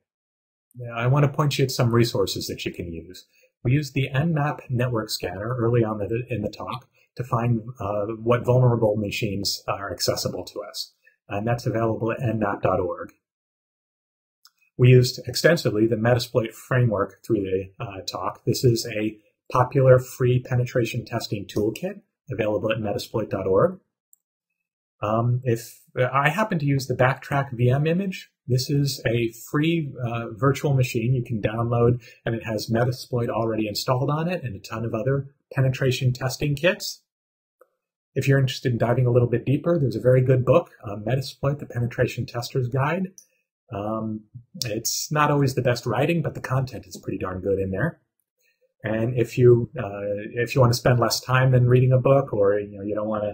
I want to point you at some resources that you can use. We used the Nmap network scanner early on in the talk to find what vulnerable machines are accessible to us, and that's available at nmap.org. We used extensively the Metasploit framework through the talk. This is a popular free penetration testing toolkit available at metasploit.org. If I happen to use the Backtrack VM image, this is a free virtual machine you can download, and it has Metasploit already installed on it and a ton of other penetration testing kits. If you're interested in diving a little bit deeper, there's a very good book, Metasploit, the Penetration Tester's Guide. It's not always the best writing, but the content is pretty darn good in there. And if you want to spend less time than reading a book, or you don't want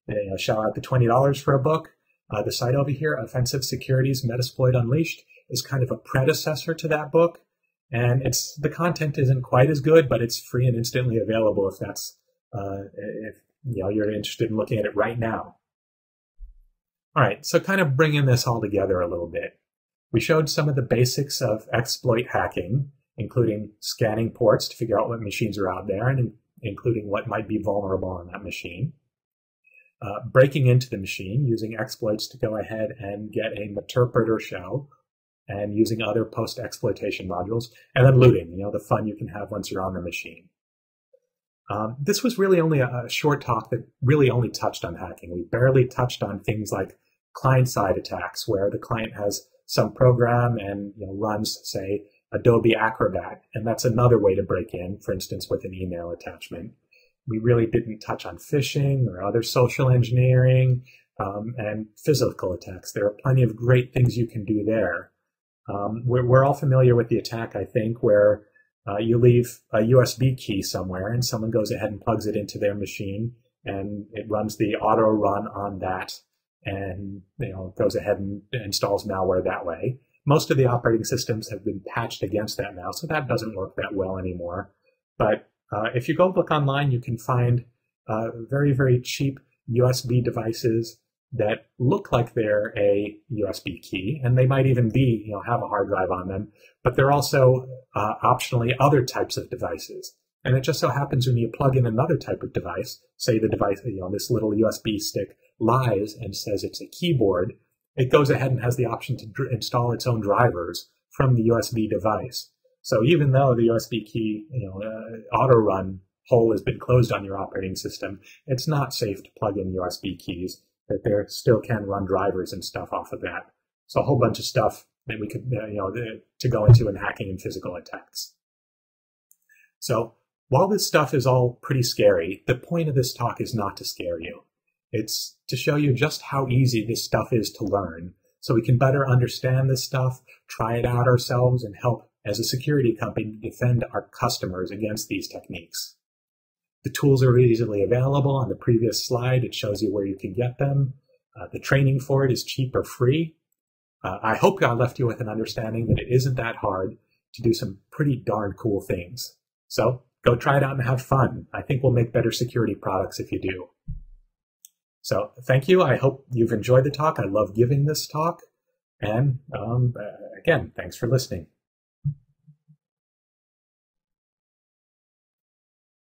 to shell out the $20 for a book, the site over here, Offensive Securities Metasploit Unleashed, is kind of a predecessor to that book. And the content isn't quite as good, but it's free and instantly available if that's if you're interested in looking at it right now. All right, so kind of bringing this all together a little bit. We showed some of the basics of exploit hacking, including scanning ports to figure out what machines are out there, and including what might be vulnerable on that machine. Breaking into the machine, using exploits to go ahead and get a meterpreter shell, and using other post-exploitation modules, and then looting, the fun you can have once you're on the machine. This was really only a short talk that really only touched on hacking. We barely touched on things like client-side attacks, where the client has some program and runs, say, Adobe Acrobat, and that's another way to break in, for instance, with an email attachment. We really didn't touch on phishing or other social engineering and physical attacks. There are plenty of great things you can do there. We're all familiar with the attack, I think, where you leave a USB key somewhere and someone goes ahead and plugs it into their machine, and it runs the auto run on that, and goes ahead and installs malware that way. Most of the operating systems have been patched against that now, so that doesn't work that well anymore. But if you go look online, you can find very, very cheap USB devices that look like they're a USB key, and they might even be, have a hard drive on them, but they're also optionally other types of devices. And it just so happens when you plug in another type of device, say the device, this little USB stick lies and says it's a keyboard, it goes ahead and has the option to install its own drivers from the USB device. So even though the USB key, auto run hole has been closed on your operating system, it's not safe to plug in USB keys, that there still can run drivers and stuff off of that. So a whole bunch of stuff that we could, to go into in hacking and physical attacks. So while this stuff is all pretty scary, the point of this talk is not to scare you. It's to show you just how easy this stuff is to learn, so we can better understand this stuff, try it out ourselves, and help as a security company defend our customers against these techniques. The tools are easily available. On the previous slide, it shows you where you can get them. The training for it is cheap or free. I hope I left you with an understanding that it isn't that hard to do some pretty darn cool things. So go try it out and have fun. I think we'll make better security products if you do. So thank you. I hope you've enjoyed the talk. I love giving this talk. And again, thanks for listening.